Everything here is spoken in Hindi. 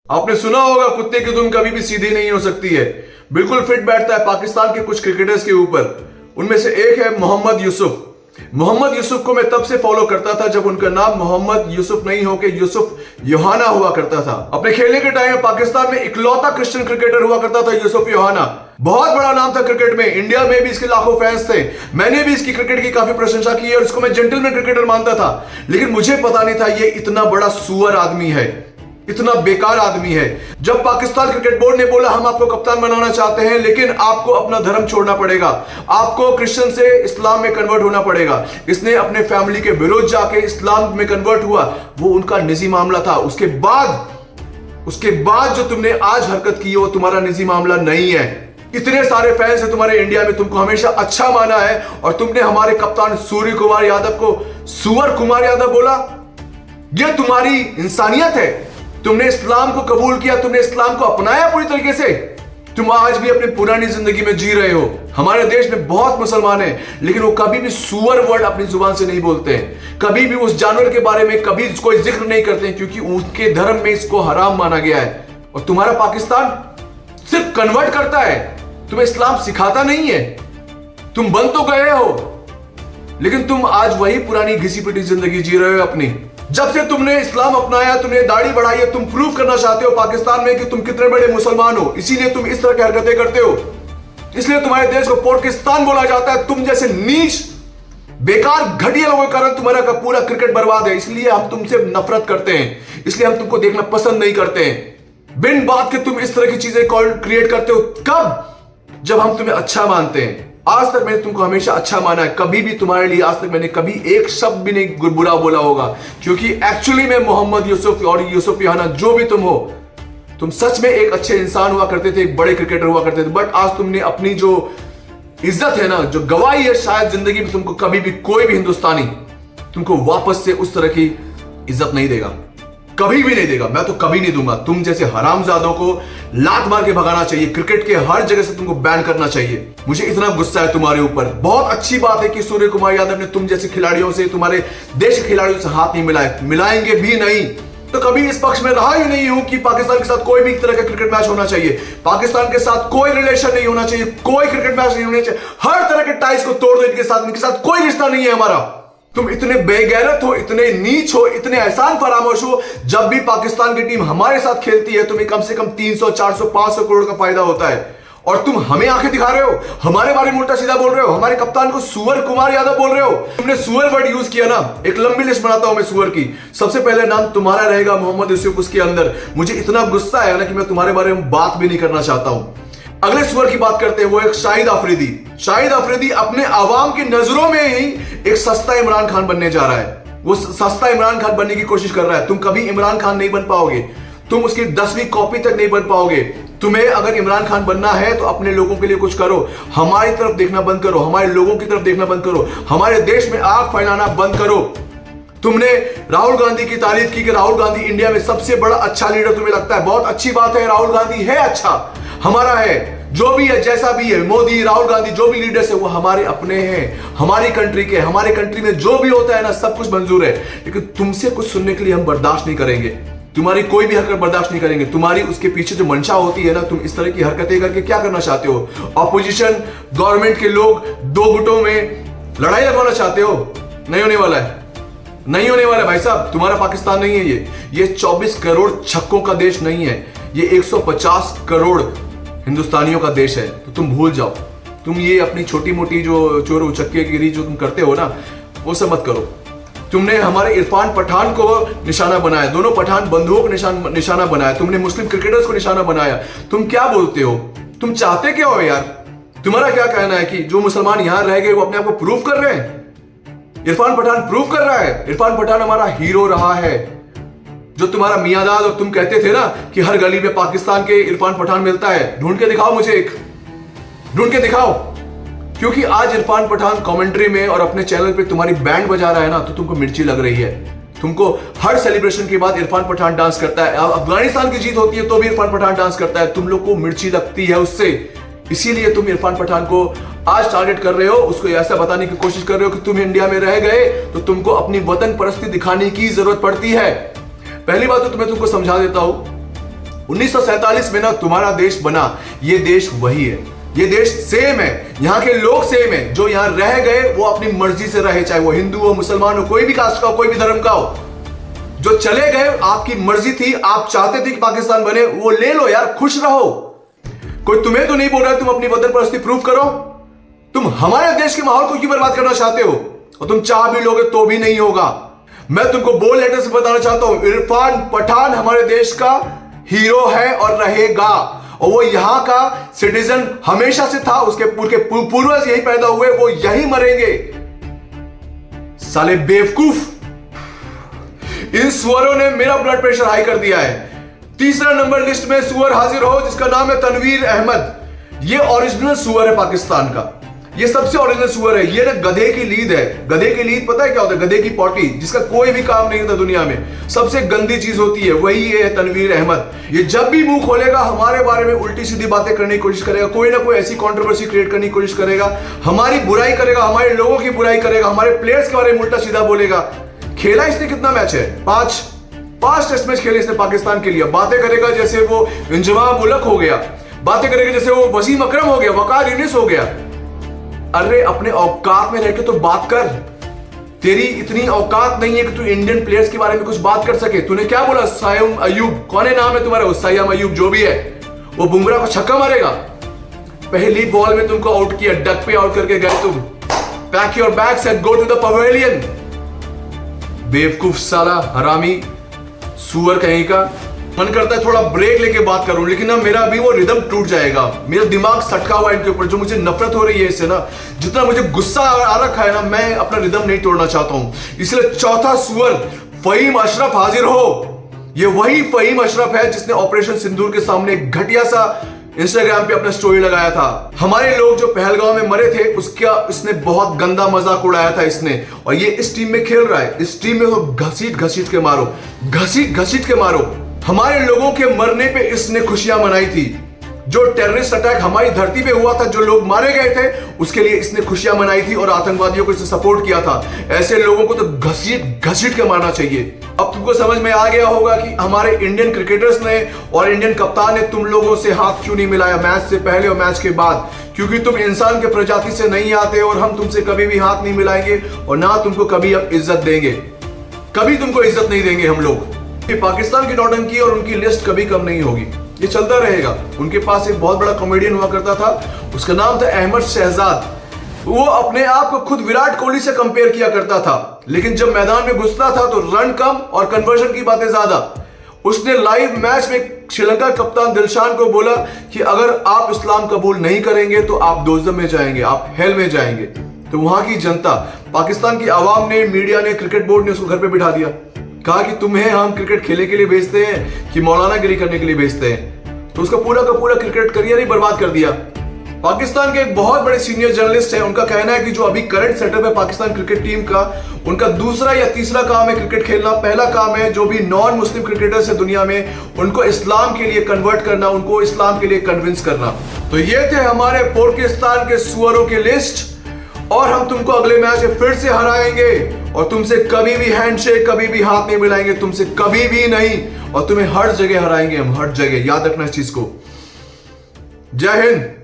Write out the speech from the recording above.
आपने सुना होगा कुत्ते की धुन कभी भी सीधी नहीं हो सकती है। बिल्कुल फिट बैठता है पाकिस्तान के कुछ क्रिकेटर्स के ऊपर। उनमें से एक है मोहम्मद यूसुफ। मोहम्मद यूसुफ को मैं तब से फॉलो करता था जब उनका नाम मोहम्मद यूसुफ नहीं होकर यूसुफ योहाना हुआ करता था। अपने खेलने के टाइम में पाकिस्तान में इकलौता क्रिश्चियन क्रिकेटर हुआ करता था यूसुफ योहाना। बहुत बड़ा नाम था क्रिकेट में। इंडिया में भी इसके लाखों फैंस थे। मैंने भी इसकी क्रिकेट की काफी प्रशंसा की है और इसको मैं जेंटलमैन क्रिकेटर मानता था। लेकिन मुझे पता नहीं था ये इतना बड़ा सुअर आदमी है, इतना बेकार आदमी है। जब पाकिस्तान क्रिकेट बोर्ड ने बोला हम आपको कप्तान बनाना चाहते हैं लेकिन आपको अपना धर्म छोड़ना पड़ेगा, आपको क्रिश्चियन से इस्लाम में कन्वर्ट होना पड़ेगा, इसने अपने फैमिली के विरोध जाके इस्लाम में कन्वर्ट हुआ। वो उनका निजी मामला था। उसके बाद जो तुमने आज हरकत की है वो तुम्हारा निजी मामला नहीं है। इतने सारे फैंस हैं तुम्हारे इंडिया में, तुमको हमेशा अच्छा माना है और तुमने हमारे कप्तान सूर्य कुमार यादव को सुअर कुमार यादव बोला। यह तुम्हारी इंसानियत है। तुमने इस्लाम को कबूल किया, तुमने इस्लाम को अपनाया पूरी तरीके से। तुम आज भी अपनी पुरानी जिंदगी में जी रहे हो। हमारे देश में बहुत मुसलमान हैं लेकिन वो कभी भी सुअर वर्ड अपनी जुबान से नहीं बोलते हैं। कभी भी उस जानवर के बारे में कभी कोई जिक्र नहीं करते हैं क्योंकि उनके धर्म में इसको हराम माना गया है। और तुम्हारा पाकिस्तान सिर्फ कन्वर्ट करता है, तुम्हें इस्लाम सिखाता नहीं है। तुम बन तो गए हो लेकिन तुम आज वही पुरानी घिसी पिटी जिंदगी जी रहे हो अपनी। जब से तुमने इस्लाम अपनाया, तुमने दाढ़ी बढ़ाई है, तुम प्रूव करना चाहते हो पाकिस्तान में कि तुम कितने बड़े मुसलमान हो, इसीलिए तुम इस तरह की हरकतें करते हो। इसलिए तुम्हारे देश को पाकिस्तान बोला जाता है। तुम जैसे नीच बेकार घटिया लोगों के कारण तुम्हारा का पूरा क्रिकेट बर्बाद है। इसलिए हम तुमसे नफरत करते हैं, इसलिए हम तुमको देखना पसंद नहीं करते हैं। बिन बात के तुम इस तरह की चीजें क्रिएट करते हो। कब? जब हम तुम्हें अच्छा मानते हैं। आज तक मैंने तुमको हमेशा अच्छा माना है। कभी भी तुम्हारे लिए आज तक मैंने कभी एक शब्द भी नहीं बुरा बोला होगा क्योंकि एक्चुअली में मोहम्मद यूसुफ और यूसुफ योहाना जो भी तुम हो, तुम सच में एक अच्छे इंसान हुआ करते थे, एक बड़े क्रिकेटर हुआ करते थे। बट आज तुमने अपनी जो इज्जत है ना, जो गवाही है, शायद जिंदगी में तुमको कभी भी कोई भी हिंदुस्तानी तुमको वापस से उस तरह की इज्जत नहीं देगा, कभी भी नहीं देगा। मैं तो कभी नहीं दूंगा। तुम जैसे हरामजादों को लात मार के भगाना चाहिए, क्रिकेट के हर जगह से तुमको बैन करना चाहिए। मुझे इतना गुस्सा है तुम्हारे ऊपर। बहुत अच्छी बात है कि सूर्य कुमार यादव ने तुम जैसे खिलाड़ियों से, तुम्हारे देश के खिलाड़ियों से हाथ नहीं मिलाए, मिलाएंगे भी नहीं। तो कभी इस पक्ष में रहा ही नहीं हूं कि पाकिस्तान के साथ कोई भी तरह का क्रिकेट मैच होना चाहिए, पाकिस्तान के साथ कोई रिलेशन नहीं होना चाहिए, कोई क्रिकेट मैच नहीं होना चाहिए। हर तरह के टाइज को तोड़ दो इनके साथ कोई रिश्ता नहीं है हमारा। तुम इतने बेगैरत हो, इतने नीच हो, इतने एहसान फरामोश हो। जब भी पाकिस्तान की टीम हमारे साथ खेलती है तुम्हें कम से कम 300, 400, 500 करोड़ का फायदा होता है और तुम हमें आंखें दिखा रहे हो, हमारे बारे में उल्टा सीधा बोल रहे हो, हमारे कप्तान को सुअर कुमार यादव बोल रहे हो। तुमने सुअर वर्ड यूज किया ना, एक लंबी लिस्ट बनाता हूं मैं सुअर की। सबसे पहले नाम तुम्हारा रहेगा मोहम्मद यूसुफ उसके अंदर। मुझे इतना गुस्सा है ना कि मैं तुम्हारे बारे में बात भी नहीं करना चाहता हूं। अगले सुअर की बात करते हैं, वो एक शाहिद अफरीदी। शाहिद अफरीदी अपने आवाम की नजरों में ही एक सस्ता इमरान खान बनने जा रहा है। वो सस्ता इमरान खान बनने की कोशिश कर रहा है। तुम कभी इमरान खान नहीं बन पाओगे, तुम उसकी 10वीं कॉपी तक नहीं बन पाओगे। तुम्हें अगर इमरान खान बनना है तो अपने लोगों के लिए कुछ करो, हमारी तरफ देखना बंद करो, हमारे लोगों की तरफ देखना बंद करो, हमारे देश में आग फैलाना बंद करो। तुमने राहुल गांधी की तारीफ की कि राहुल गांधी इंडिया में सबसे बड़ा अच्छा लीडर तुम्हें लगता है। बहुत अच्छी बात है, राहुल गांधी है अच्छा, हमारा है, जो भी है, जैसा भी है, मोदी, राहुल गांधी, जो भी लीडर्स है वो हमारे अपने हैं, हमारी कंट्री के। हमारे कंट्री में जो भी होता है ना सब कुछ मंजूर है। लेकिन तुमसे कुछ सुनने के लिए हम बर्दाश्त नहीं करेंगे। तुम्हारी कोई भी हरकत बर्दाश्त नहीं करेंगे। तुम्हारी उसके पीछे जो मंशा होती है ना, तुम इस तरह की हरकतें करके क्या करना चाहते हो? ऑपोजिशन गवर्नमेंट के लोग दो गुटों में लड़ाई लगवाना चाहते हो? नहीं होने वाला है, नहीं होने वाला है भाई साहब। तुम्हारा पाकिस्तान नहीं है ये 24 करोड़ छक्कों का देश नहीं है, ये 150 करोड़ हिंदुस्तानियों का देश है। तो तुम भूल जाओ। तुम ये अपनी छोटी मोटी जो चोर उचक्केगिरी जो तुम करते हो ना, वो सब मत करो। तुमने हमारे इरफान पठान को निशाना बनाया, दोनों पठान बंधुओं को निशाना बनाया, तुमने मुस्लिम क्रिकेटर्स को निशाना बनाया। तुम क्या बोलते हो? तुम चाहते क्या हो यार? तुम्हारा क्या कहना है कि जो मुसलमान यहां रह गए वो अपने आप को प्रूव कर रहे हैं? इरफान पठान प्रूव कर रहा है। इरफान पठान हमारा हीरो रहा है। जो तुम्हारा मियांदाद और तुम कहते थे ना कि हर गली में पाकिस्तान के इरफान पठान मिलता है, ढूंढ के दिखाओ मुझे एक, ढूंढ के दिखाओ। क्योंकि आज इरफान पठान कमेंट्री में और अपने चैनल पे तुम्हारी बैंड बजा रहा है ना, तो तुमको मिर्ची लग रही है। तुमको हर सेलिब्रेशन के बाद इरफान पठान डांस करता है। अफगानिस्तान की जीत होती है तो भी इरफान पठान डांस करता है। तुम लोग को मिर्ची लगती है उससे, इसीलिए तुम इरफान पठान को आज टारगेट कर रहे हो। उसको ऐसा बताने की कोशिश कर रहे हो कि तुम इंडिया में रह गए तो तुमको अपनी वतन परस्ती दिखाने की जरूरत पड़ती है। पहली बात तो मैं तुमको समझा देता हूं 1947 में ना तुम्हारा देश बना, ये देश वही है, ये देश सेम है, यहाँ के लोग सेम है। जो यहाँ रह गए वो अपनी मर्जी से रहे, चाहे वो हिंदू हो, मुसलमान हो, कोई भी कास्ट का हो, कोई भी धर्म का हो। जो चले गए आपकी मर्जी थी, आप चाहते थे कि पाकिस्तान बने, वो ले लो यार, खुश रहो। कोई तुम्हें तो नहीं बोल रहा तुम अपनी वतन परस्ती प्रूव करो। तुम हमारे देश के माहौल को क्यों बर्बाद करना चाहते हो? और तुम चाह भी लोगे तो भी नहीं होगा। मैं तुमको बोल्ड लेटर से बताना चाहता हूं, इरफान पठान हमारे देश का हीरो है और रहेगा, और वो यहां का सिटीजन हमेशा से था। उसके पूर्वज यही पैदा हुए, वो यही मरेंगे। साले बेवकूफ, इन सुअरों ने मेरा ब्लड प्रेशर हाई कर दिया है। तीसरा नंबर लिस्ट में सुअर हाजिर हो जिसका नाम है तनवीर अहमद। ये ओरिजिनल सुअर है पाकिस्तान का, ये सबसे ओरिजिनल सुअर है। ये ना गधे की लीद है। गधे की लीद पता है क्या होता है? गधे की पॉटी, जिसका कोई भी काम नहीं होता दुनिया में, सबसे गंदी चीज होती है, वही ये है तनवीर अहमद। ये जब भी मुंह खोलेगा हमारे बारे में उल्टी सीधी बातें करने की कोशिश करेगा, कोई ना कोई ऐसी कंट्रोवर्सी क्रिएट करने की कोशिश करेगा, हमारी बुराई करेगा, हमारे लोगों की बुराई करेगा, हमारे प्लेयर्स के बारे में उल्टा सीधा बोलेगा। खेला इसने कितना मैच है? पांच टेस्ट मैच खेले इसने पाकिस्तान के लिए। बातें करेगा जैसे वो इंजमाम उलक हो गया, बातें करेगा जैसे वो वसीम अकरम हो गया, वकार यूनिस हो गया। अरे अपने औकात में रहकर तो बात कर। तेरी इतनी औकात नहीं है कि तू इंडियन प्लेयर्स के बारे में कुछ बात कर सके। तूने क्या बोला? सायम अयूब, कौन है नाम है तुम्हारा? सायम अयूब जो भी है, वो बुमराह को छक्का मारेगा। पहली बॉल में तुमको आउट किया, डक पे आउट करके गए तुम। Pack your bags and go to the pavilion. बेवकूफ साला, हरामी, सुअर कहीं का। मन करता है थोड़ा ब्रेक लेके बात करूं, लेकिन ना मेरा अभी वो रिदम टूट जाएगा। मेरा दिमाग सटका हुआ है इनके ऊपर, जो मुझे नफरत हो रही है इससे ना, जितना मुझे गुस्सा आ रखा है ना, मैं अपना रिदम नहीं तोड़ना चाहता हूं। इसलिए चौथा सुअर फहीम अशरफ हाजिर हो। ये वही फहीम अशरफ है जिसने ऑपरेशन सिंदूर के सामने घटिया सा इंस्टाग्राम पे अपना स्टोरी लगाया था। हमारे लोग जो पहलगांव में मरे थे उसका इसने बहुत गंदा मजाक उड़ाया था इसने, और ये इस टीम में खेल रहा है। इस टीम में तो घसीट घसीट के मारो, घसीट घसीट के मारो। हमारे लोगों के मरने पे इसने खुशियां मनाई थी। जो टेररिस्ट अटैक हमारी धरती पे हुआ था, जो लोग मारे गए थे, उसके लिए इसने खुशियां मनाई थी और आतंकवादियों को इसने सपोर्ट किया था। ऐसे लोगों को तो घसीट घसीट के मारना चाहिए। अब तुमको समझ में आ गया होगा कि हमारे इंडियन क्रिकेटर्स ने और इंडियन कप्तान ने तुम लोगों से हाथ क्यों नहीं मिलाया मैच से पहले और मैच के बाद। क्योंकि तुम इंसान के प्रजाति से नहीं आते, और हम तुमसे कभी भी हाथ नहीं मिलाएंगे और ना तुमको कभी अब इज्जत देंगे। कभी तुमको इज्जत नहीं देंगे हम लोग। पाकिस्तान की नौटंकी और उनकी लिस्ट कभी कम नहीं होगी, ये चलता रहेगा। उनके पास एक बहुत बड़ा कॉमेडियन हुआ करता था, उसका नाम था अहमद शहजाद। वो अपने आप को खुद विराट कोहली से कंपेयर किया करता था, लेकिन जब मैदान में घुसता था तो रन कम और कन्वर्जन की बातें ज्यादा। उसने लाइव मैच में श्रीलंका कप्तान दिलशान को बोला कि अगर आप इस्लाम कबूल नहीं करेंगे तो आप दोजम में जाएंगे, आप हेल में जाएंगे। तो वहां की जनता, पाकिस्तान की आवाम ने, मीडिया ने, क्रिकेट बोर्ड ने उसको घर पे बिठा दिया। कहा कि तुम्हें हम क्रिकेट खेलने के लिए भेजते हैं कि मौलाना गिरी करने के लिए भेजते हैं। तो उसका पूरा का पूरा क्रिकेट करियर ही बर्बाद कर दिया। पाकिस्तान के एक बहुत बड़े सीनियर जर्नलिस्ट हैं, उनका कहना है कि जो अभी करंट सेटअप है पाकिस्तान क्रिकेट टीम का, उनका दूसरा या तीसरा काम है क्रिकेट खेलना। पहला काम है जो भी नॉन मुस्लिम क्रिकेटर्स है दुनिया में, उनको इस्लाम के लिए कन्वर्ट करना, उनको इस्लाम के लिए कन्विंस करना। तो ये थे हमारे पाकिस्तान के सुअरों के लिस्ट, और हम तुमको अगले मैच में फिर से हराएंगे और तुमसे कभी भी हैंडशेक, कभी भी हाथ नहीं मिलाएंगे, तुमसे कभी भी नहीं, और तुम्हें हर जगह हराएंगे हम, हर जगह। याद रखना इस चीज को। जय हिंद।